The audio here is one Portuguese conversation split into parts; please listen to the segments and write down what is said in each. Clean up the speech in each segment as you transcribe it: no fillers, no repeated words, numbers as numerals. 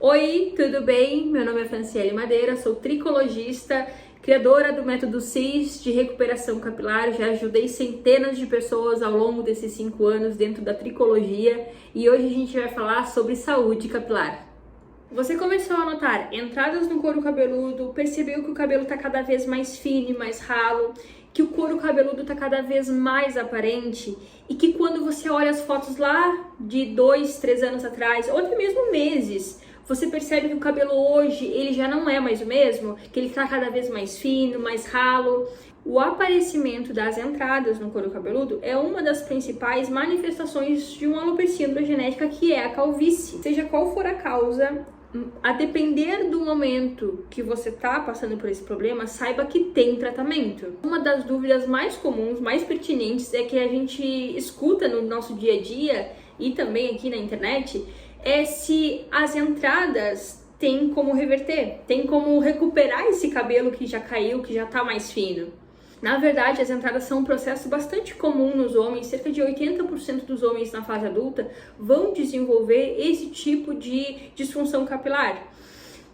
Oi, tudo bem? Meu nome é Franciele Madeira, sou tricologista, criadora do método CIS de recuperação capilar. Já ajudei centenas de pessoas ao longo desses 5 anos dentro da tricologia e hoje a gente vai falar sobre saúde capilar. Você começou a notar entradas no couro cabeludo, percebeu que o cabelo está cada vez mais fino e mais ralo, que o couro cabeludo está cada vez mais aparente e que quando você olha as fotos lá de 2, 3 anos atrás, ou até mesmo meses, você percebe que o cabelo hoje ele já não é mais o mesmo, que ele está cada vez mais fino, mais ralo. O aparecimento das entradas no couro cabeludo é uma das principais manifestações de uma alopecia androgenética, que é a calvície. Seja qual for a causa, a depender do momento que você está passando por esse problema, saiba que tem tratamento. Uma das dúvidas mais comuns, mais pertinentes, é que a gente escuta no nosso dia a dia e também aqui na internet, é se as entradas têm como reverter, tem como recuperar esse cabelo que já caiu, que já está mais fino. Na verdade, as entradas são um processo bastante comum nos homens. Cerca de 80% dos homens na fase adulta vão desenvolver esse tipo de disfunção capilar.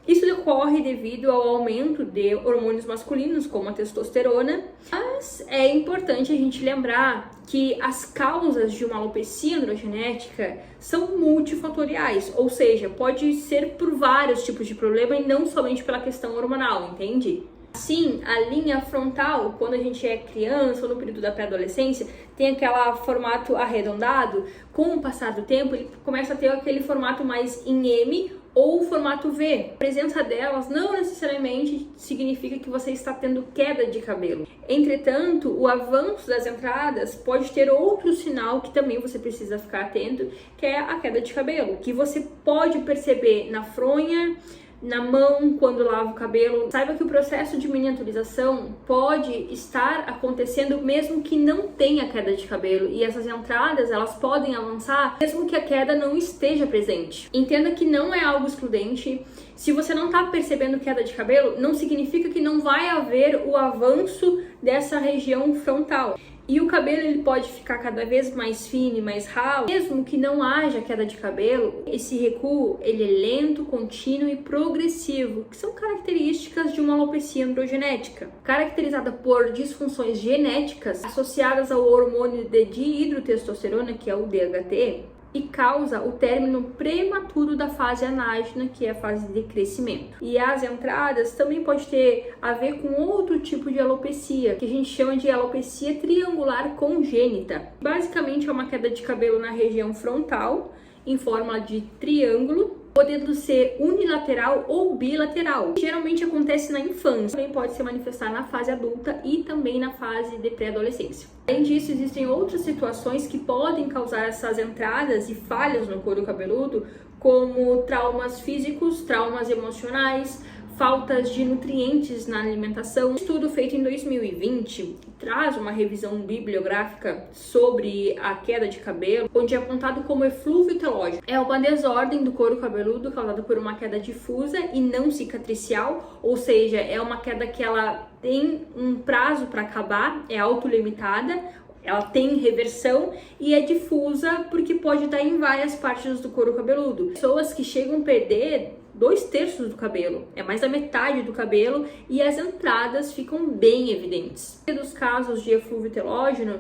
Isso ocorre devido ao aumento de hormônios masculinos, como a testosterona, mas é importante a gente lembrar que as causas de uma alopecia androgenética são multifatoriais, ou seja, pode ser por vários tipos de problema e não somente pela questão hormonal, entende? Assim, a linha frontal, quando a gente é criança ou no período da pré-adolescência, tem aquele formato arredondado. Com o passar do tempo, ele começa a ter aquele formato mais em M ou formato V. A presença delas não necessariamente significa que você está tendo queda de cabelo. Entretanto, o avanço das entradas pode ter outro sinal que também você precisa ficar atento, que é a queda de cabelo, que você pode perceber na fronha, na mão, quando lava o cabelo. Saiba que o processo de miniaturização pode estar acontecendo mesmo que não tenha queda de cabelo, e essas entradas elas podem avançar mesmo que a queda não esteja presente. Entenda que não é algo excludente. Se você não está percebendo queda de cabelo, não significa que não vai haver o avanço dessa região frontal. E o cabelo ele pode ficar cada vez mais fino e mais ralo, mesmo que não haja queda de cabelo. Esse recuo ele é lento, contínuo e progressivo, que são características de uma alopecia androgenética, caracterizada por disfunções genéticas associadas ao hormônio de dihidrotestosterona, que é o DHT, e causa o término prematuro da fase anágena, que é a fase de crescimento. E as entradas também pode ter a ver com outro tipo de alopecia, que a gente chama de alopecia triangular congênita. Basicamente é uma queda de cabelo na região frontal, em forma de triângulo, podendo ser unilateral ou bilateral. Geralmente acontece na infância, também pode se manifestar na fase adulta e também na fase de pré-adolescência. Além disso, existem outras situações que podem causar essas entradas e falhas no couro cabeludo, como traumas físicos, traumas emocionais, faltas de nutrientes na alimentação. Um estudo feito em 2020 traz uma revisão bibliográfica sobre a queda de cabelo, onde é apontado como eflúvio telógico. É uma desordem do couro cabeludo causada por uma queda difusa e não cicatricial, ou seja, é uma queda que ela tem um prazo para acabar, é autolimitada, ela tem reversão e é difusa porque pode dar em várias partes do couro cabeludo. Pessoas que chegam a perder 2/3 do cabelo, é mais da metade do cabelo, e as entradas ficam bem evidentes. Dos casos de eflúvio telógeno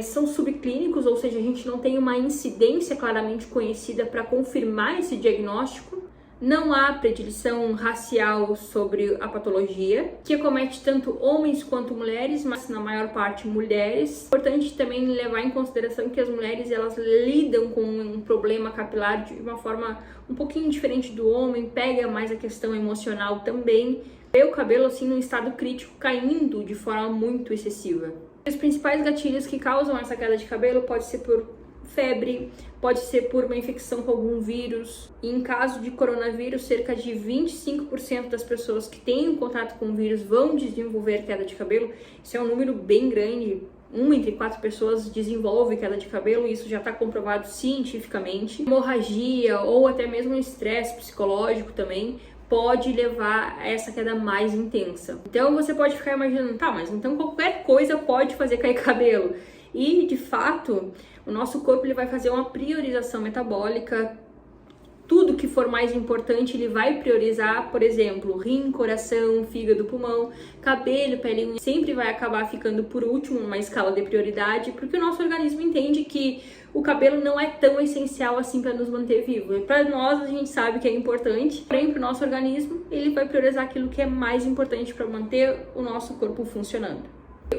são subclínicos, ou seja, a gente não tem uma incidência claramente conhecida para confirmar esse diagnóstico. Não há predileção racial sobre a patologia, que acomete tanto homens quanto mulheres, mas na maior parte mulheres. Importante também levar em consideração que as mulheres elas lidam com um problema capilar de uma forma um pouquinho diferente do homem, pega mais a questão emocional também. Vê o cabelo assim num estado crítico, caindo de forma muito excessiva. Os principais gatilhos que causam essa queda de cabelo pode ser por febre, pode ser por uma infecção com algum vírus. E em caso de coronavírus, cerca de 25% das pessoas que têm contato com o vírus vão desenvolver queda de cabelo. Isso é um número bem grande. 1 entre 4 pessoas desenvolve queda de cabelo, e isso já está comprovado cientificamente. Hemorragia ou até mesmo um estresse psicológico também pode levar a essa queda mais intensa. Então você pode ficar imaginando, tá, mas então qualquer coisa pode fazer cair cabelo. E de fato, o nosso corpo ele vai fazer uma priorização metabólica tudo que for mais importante ele vai priorizar, por exemplo, rim, coração, fígado, pulmão, cabelo, pele e unha sempre vai acabar ficando por último numa escala de prioridade, porque o nosso organismo entende que o cabelo não é tão essencial assim para nos manter vivos. Para nós a gente sabe que é importante, porém para o nosso organismo ele vai priorizar aquilo que é mais importante para manter o nosso corpo funcionando.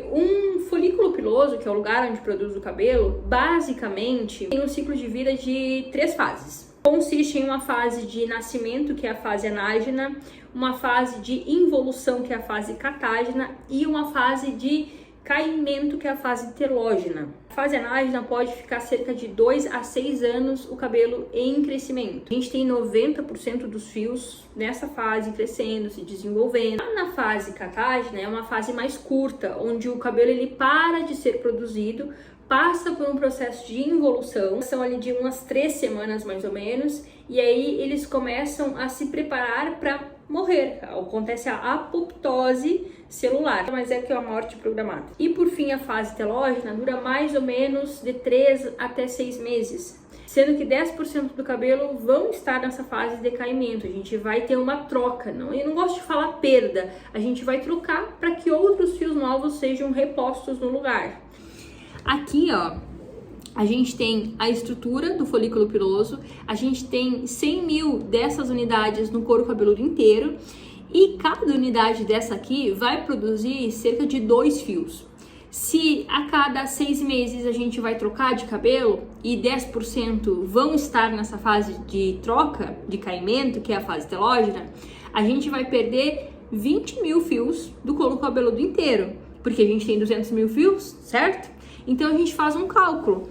Um folículo piloso, que é o lugar onde produz o cabelo, basicamente tem um ciclo de vida de 3 fases. Consiste em uma fase de nascimento, que é a fase anágena, uma fase de involução, que é a fase catágena, e uma fase de caimento, que é a fase telógena. A fase anágena pode ficar cerca de 2 a 6 anos o cabelo em crescimento. A gente tem 90% dos fios nessa fase crescendo, se desenvolvendo. Na fase catágena é uma fase mais curta, onde o cabelo ele para de ser produzido, passa por um processo de involução, são ali de umas 3 semanas mais ou menos, e aí eles começam a se preparar para morrer. Acontece a apoptose celular, mas é que é a morte programada. E por fim, a fase telógena dura mais ou menos de 3 até 6 meses, sendo que 10% do cabelo vão estar nessa fase de decaimento. A gente vai ter uma troca, eu não gosto de falar perda, a gente vai trocar para que outros fios novos sejam repostos no lugar. Aqui, ó, a gente tem a estrutura do folículo piloso, a gente tem 100 mil dessas unidades no couro cabeludo inteiro e cada unidade dessa aqui vai produzir cerca de 2 fios. Se a cada 6 meses a gente vai trocar de cabelo e 10% vão estar nessa fase de troca, de caimento, que é a fase telógena, a gente vai perder 20 mil fios do couro cabeludo inteiro, porque a gente tem 200 mil fios, certo? Então a gente faz um cálculo,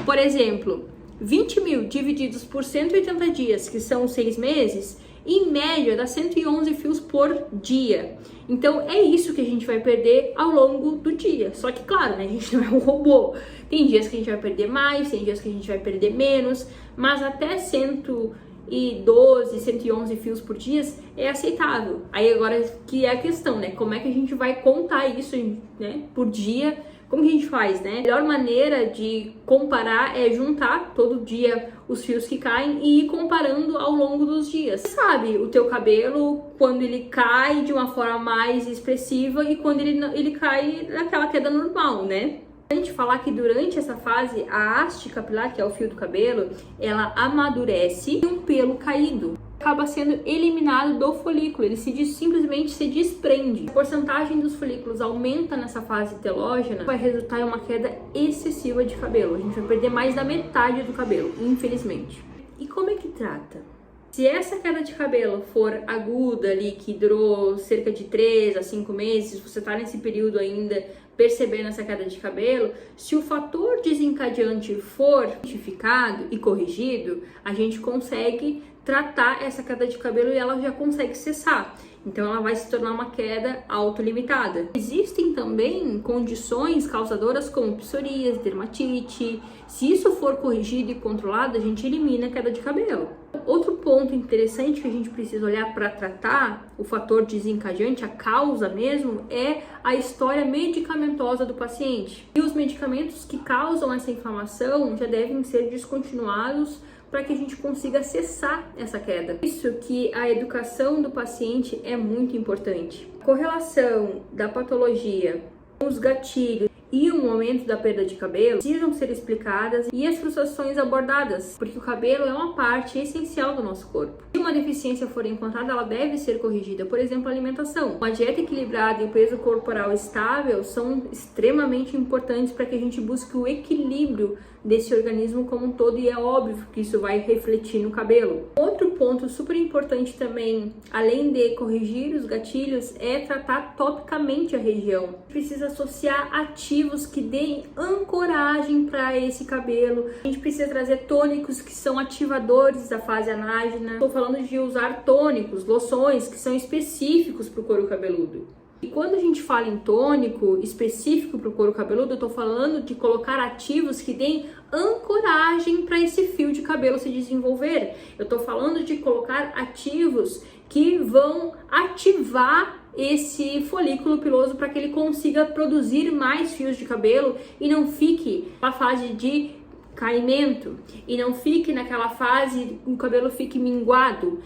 por exemplo, 20 mil divididos por 180 dias, que são 6 meses, em média dá 111 fios por dia. Então é isso que a gente vai perder ao longo do dia. Só que claro, né, a gente não é um robô. Tem dias que a gente vai perder mais, tem dias que a gente vai perder menos, mas até 112, 111 fios por dia é aceitável. Aí agora que é a questão, né? Como é que a gente vai contar isso, né, por dia? Como que a gente faz, né? A melhor maneira de comparar é juntar todo dia os fios que caem e ir comparando ao longo dos dias. Você sabe o teu cabelo quando ele cai de uma forma mais expressiva e quando ele cai naquela queda normal, né? A gente falar que durante essa fase a haste capilar, que é o fio do cabelo, ela amadurece e um pelo caído acaba sendo eliminado do folículo, ele simplesmente se desprende. A porcentagem dos folículos aumenta nessa fase telógena, vai resultar em uma queda excessiva de cabelo. A gente vai perder mais da metade do cabelo, infelizmente. E como é que trata? Se essa queda de cabelo for aguda ali, que durou cerca de 3 a 5 meses, você tá nesse período ainda percebendo essa queda de cabelo, se o fator desencadeante for identificado e corrigido, a gente consegue tratar essa queda de cabelo e ela já consegue cessar. Então ela vai se tornar uma queda autolimitada. Existem também condições causadoras como psoríase, dermatite. Se isso for corrigido e controlado, a gente elimina a queda de cabelo. Outro ponto interessante que a gente precisa olhar para tratar o fator desencadeante, a causa mesmo, é a história medicamentosa do paciente. E os medicamentos que causam essa inflamação já devem ser descontinuados para que a gente consiga cessar essa queda. Isso que a educação do paciente é muito importante. A correlação da patologia com os gatilhos e o momento da perda de cabelo precisam ser explicadas e as frustrações abordadas, porque o cabelo é uma parte essencial do nosso corpo. Se uma deficiência for encontrada, ela deve ser corrigida. Por exemplo, a alimentação. Uma dieta equilibrada e o peso corporal estável são extremamente importantes para que a gente busque o equilíbrio desse organismo como um todo, e é óbvio que isso vai refletir no cabelo. Outro ponto super importante também, além de corrigir os gatilhos, é tratar topicamente a região. Precisa associar ativos que deem ancoragem para esse cabelo. A gente precisa trazer tônicos que são ativadores da fase anágena. Estou falando de usar tônicos, loções que são específicos para o couro cabeludo. E quando a gente fala em tônico específico para o couro cabeludo, eu estou falando de colocar ativos que deem ancoragem para esse fio de cabelo se desenvolver. Eu estou falando de colocar ativos que vão ativar esse folículo piloso para que ele consiga produzir mais fios de cabelo e não fique na fase de caimento e não fique naquela fase, o cabelo fique minguado.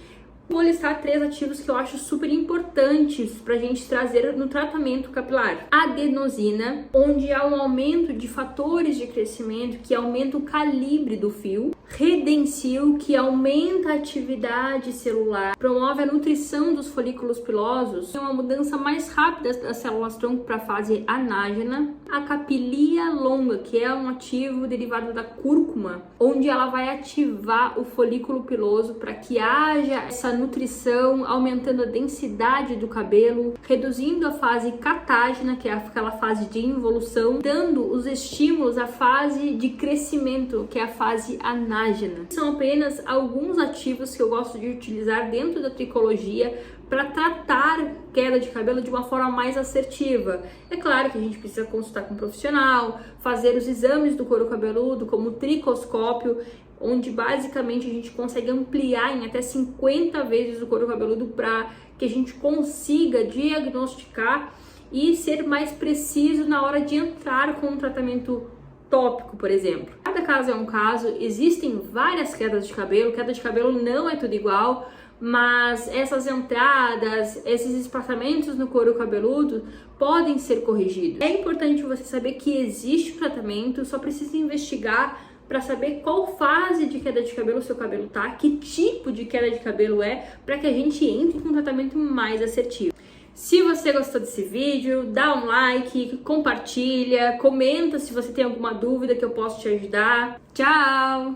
Vou listar 3 ativos que eu acho super importantes pra gente trazer no tratamento capilar. Adenosina, onde há um aumento de fatores de crescimento que aumenta o calibre do fio. Redensil, que aumenta a atividade celular, promove a nutrição dos folículos pilosos, tem uma mudança mais rápida das células tronco para a fase anágena. A capilia longa, que é um ativo derivado da cúrcuma, onde ela vai ativar o folículo piloso para que haja essa nutrição, aumentando a densidade do cabelo, reduzindo a fase catágena, que é aquela fase de involução, dando os estímulos à fase de crescimento, que é a fase anágena. São apenas alguns ativos que eu gosto de utilizar dentro da tricologia para tratar queda de cabelo de uma forma mais assertiva. É claro que a gente precisa consultar com um profissional, fazer os exames do couro cabeludo, como o tricoscópio, onde basicamente a gente consegue ampliar em até 50 vezes o couro cabeludo para que a gente consiga diagnosticar e ser mais preciso na hora de entrar com um tratamento tópico, por exemplo. Cada caso é um caso, existem várias quedas de cabelo, queda de cabelo não é tudo igual, mas essas entradas, esses espaçamentos no couro cabeludo podem ser corrigidos. É importante você saber que existe um tratamento, só precisa investigar para saber qual fase de queda de cabelo o seu cabelo tá, que tipo de queda de cabelo é, para que a gente entre com um tratamento mais assertivo. Se você gostou desse vídeo, dá um like, compartilha, comenta se você tem alguma dúvida que eu posso te ajudar. Tchau!